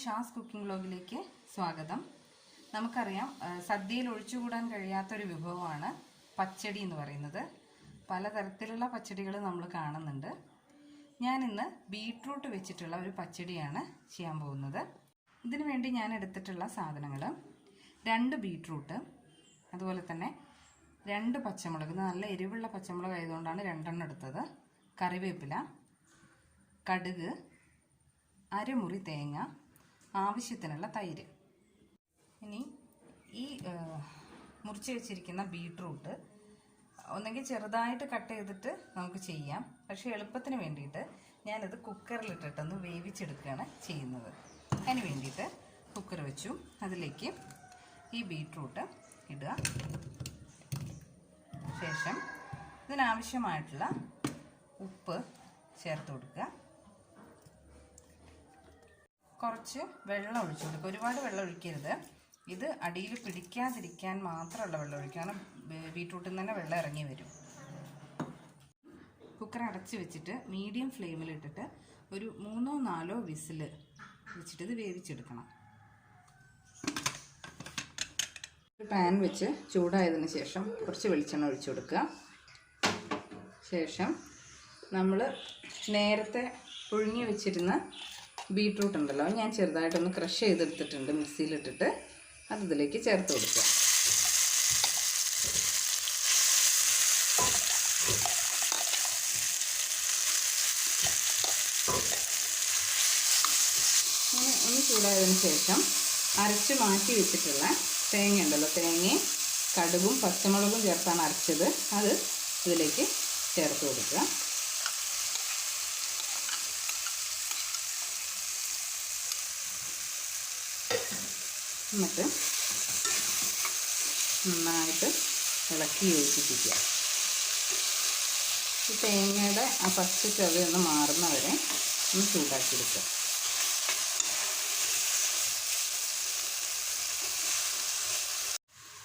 Shaz cooking വ്ലോഗിലേക്ക് സ്വാഗതം. നമുക്കറിയാം, സദ്യയിൽ ഒഴിച്ചുകൂടാൻ കഴിയാത്തൊരു വിഭവമാണ് പച്ചടി എന്ന് പറയുന്നത്. പലതരത്തിലുള്ള പച്ചടികൾ നമ്മൾ കാണുന്നുണ്ട്. ഞാനിന്ന് ബീട്രൂട്ട് വെച്ചിട്ടുള്ള ഒരു പച്ചടിയാണ് ചെയ്യാൻ പോകുന്നത്. ഇതിനു വേണ്ടി ഞാൻ എടുത്തിട്ടുള്ള സാധനങ്ങൾ 2 ബീട്രൂട്ട്, അതുപോലെ തന്നെ 2 പച്ചമുളക്, നല്ല എരിവുള്ള പച്ചമുളക് ആയതുകൊണ്ടാണ് 2 എണ്ണം എടുത്തത്, കറിവേപ്പില, കടുക്, അരമുറി തേങ്ങ, ആവശ്യത്തിനുള്ള തൈര്. ഇനി ഈ മുറിച്ച് വെച്ചിരിക്കുന്ന ബീട്രൂട്ട് ഒന്നെങ്കിൽ ചെറുതായിട്ട് കട്ട് ചെയ്തിട്ട് നമുക്ക് ചെയ്യാം. പക്ഷേ എളുപ്പത്തിന് വേണ്ടിയിട്ട് ഞാനിത് കുക്കറിലിട്ടിട്ടൊന്ന് വേവിച്ചെടുക്കുകയാണ് ചെയ്യുന്നത്. അതിന് വേണ്ടിയിട്ട് കുക്കർ വെച്ചു. അതിലേക്ക് ഈ ബീട്രൂട്ട് ഇടുക. ശേഷം ഇതിനാവശ്യമായിട്ടുള്ള ഉപ്പ് ചേർത്ത് കൊടുക്കുക. കുറച്ച് വെള്ളം ഒഴിച്ചു കൊടുക്കുക. ഒരുപാട് വെള്ളം ഒഴിക്കരുത്. ഇത് അടിയിൽ പിടിക്കാതിരിക്കാൻ മാത്രമുള്ള വെള്ളം ഒഴിക്കണം. ബീട്രൂട്ടിൽ നിന്ന് തന്നെ വെള്ളം ഇറങ്ങി വരും. കുക്കർ അടച്ച് വെച്ചിട്ട് മീഡിയം ഫ്ലെയിമിലിട്ടിട്ട് ഒരു 3-4 വിസിൽ വെച്ചിട്ട് ഇത് വേവിച്ചെടുക്കണം. ഒരു പാൻ വെച്ച് ചൂടായതിനു ശേഷം കുറച്ച് വെളിച്ചെണ്ണ ഒഴിച്ചു കൊടുക്കുക. ശേഷം നമ്മൾ നേരത്തെ പുഴുങ്ങി വെച്ചിരുന്ന ബീട്രൂട്ട് ഉണ്ടല്ലോ, ഞാൻ ചെറുതായിട്ടൊന്ന് ക്രഷ് ചെയ്തെടുത്തിട്ടുണ്ട് മിക്സിയിലിട്ടിട്ട്. അത് ഇതിലേക്ക് ചേർത്ത് കൊടുക്കുക. ഒന്ന് ചൂടായതിനു ശേഷം അരച്ച് മാറ്റി വെച്ചിട്ടുള്ള തേങ്ങ ഉണ്ടല്ലോ, തേങ്ങയും കടുകും പച്ചമുളകും ചേർത്താണ് അരച്ചത്, അത് ഇതിലേക്ക് ചേർത്ത് കൊടുക്കുക. എന്നിട്ട് നന്നായിട്ട് ഇളക്കി യോജിപ്പിക്കുക. ഈ തേങ്ങയുടെ ആ പച്ച ചുവയൊന്ന് മാറുന്നവരെ ഒന്ന് ചൂടാക്കിയെടുക്കുക.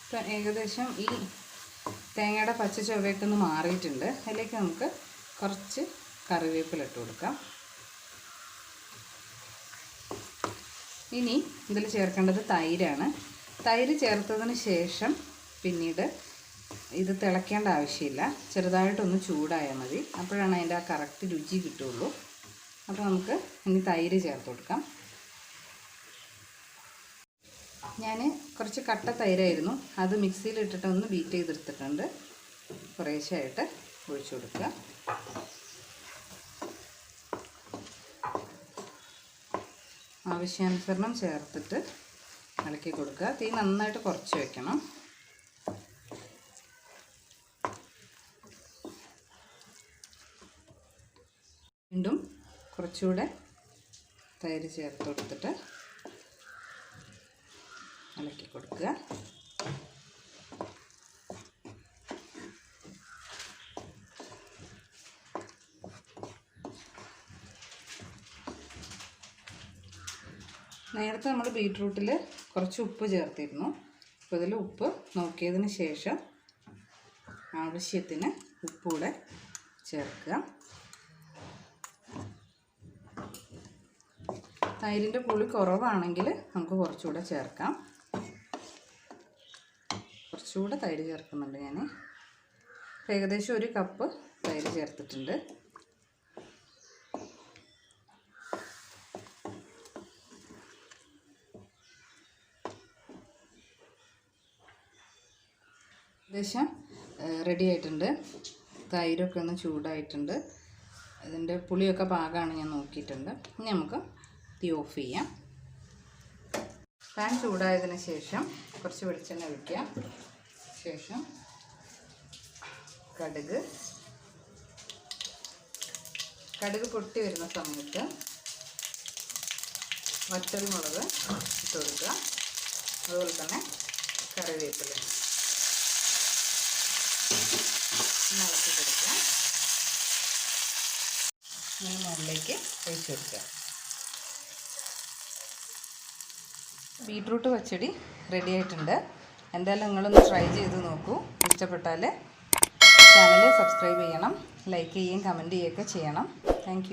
ഇപ്പം ഏകദേശം ഈ തേങ്ങയുടെ പച്ച ചുവയൊക്കെ ഒന്ന് മാറിയിട്ടുണ്ട്. അതിലേക്ക് നമുക്ക് കുറച്ച് കറിവേപ്പില ഇട്ട് കൊടുക്കാം. ഇനി ഇതിൽ ചേർക്കേണ്ടത് തൈരാണ്. തൈര് ചേർത്തതിന് ശേഷം പിന്നീട് ഇത് തിളയ്ക്കേണ്ട ആവശ്യമില്ല. ചെറുതായിട്ടൊന്ന് ചൂടായാൽ മതി. അപ്പോഴാണ് അതിൻ്റെ ആ കറക്റ്റ് രുചി കിട്ടുള്ളൂ. അപ്പോൾ നമുക്ക് ഇനി തൈര് ചേർത്ത് കൊടുക്കാം. ഞാൻ കുറച്ച് കട്ട തൈരായിരുന്നു, അത് മിക്സിയിലിട്ടിട്ട് ഒന്ന് ബീറ്റ് ചെയ്തെടുത്തിട്ടുണ്ട്. കുറേശ്ശായിട്ട് ഒഴിച്ചു കൊടുക്കുക. ആവശ്യാനുസരണം ചേർത്തിട്ട് ഇളക്കി കൊടുക്കുക. തീ നന്നായിട്ട് കുറച്ച് വെക്കണം. വീണ്ടും കുറച്ചുകൂടെ തൈര് ചേർത്ത് കൊടുത്തിട്ട് ഇളക്കി കൊടുക്കുക. നേരത്തെ നമ്മൾ ബീട്രൂട്ടിൽ കുറച്ച് ഉപ്പ് ചേർത്തിരുന്നു. അപ്പോൾ ഇതിൽ ഉപ്പ് നോക്കിയതിന് ശേഷം ആവശ്യത്തിന് ഉപ്പൂടെ ചേർക്കുക. തൈരിൻ്റെ പുളി കുറവാണെങ്കിൽ നമുക്ക് കുറച്ചുകൂടെ ചേർക്കാം. കുറച്ചുകൂടെ തൈര് ചേർക്കുന്നുണ്ട് ഞാൻ. ഏകദേശം 1 കപ്പ് തൈര് ചേർത്തിട്ടുണ്ട്. ഏകദേശം റെഡി ആയിട്ടുണ്ട്. തൈരൊക്കെ ഒന്ന് ചൂടായിട്ടുണ്ട്. ഇതിൻ്റെ പുളിയൊക്കെ പാകമാണ് ഞാൻ നോക്കിയിട്ടുണ്ട്. ഇനി നമുക്ക് തീ ഓഫ് ചെയ്യാം. പാൻ ചൂടായതിന് ശേഷം കുറച്ച് വെളിച്ചെണ്ണ ഒഴിക്കുക. ശേഷം കടുക് പൊട്ടി വരുന്ന സമയത്ത് വറ്റൽമുളക് ഇട്ട് കൊടുക്കുക. അതുപോലെ തന്നെ കറിവേപ്പില ഇളക്കി കൊടുക്കുക. ഇനി മുകളിലേക്ക് ഒഴിച്ചു കൊടുക്കുക. ബീട്രൂട്ട് പച്ചടി റെഡി ആയിട്ടുണ്ട്. എന്തായാലും നിങ്ങളൊന്ന് ട്രൈ ചെയ്ത് നോക്കൂ. ഇഷ്ടപ്പെട്ടാൽ ചാനൽ സബ്സ്ക്രൈബ് ചെയ്യണം, ലൈക്ക് ചെയ്യുകയും കമൻറ്റ് ചെയ്യുകയൊക്കെ ചെയ്യണം. താങ്ക്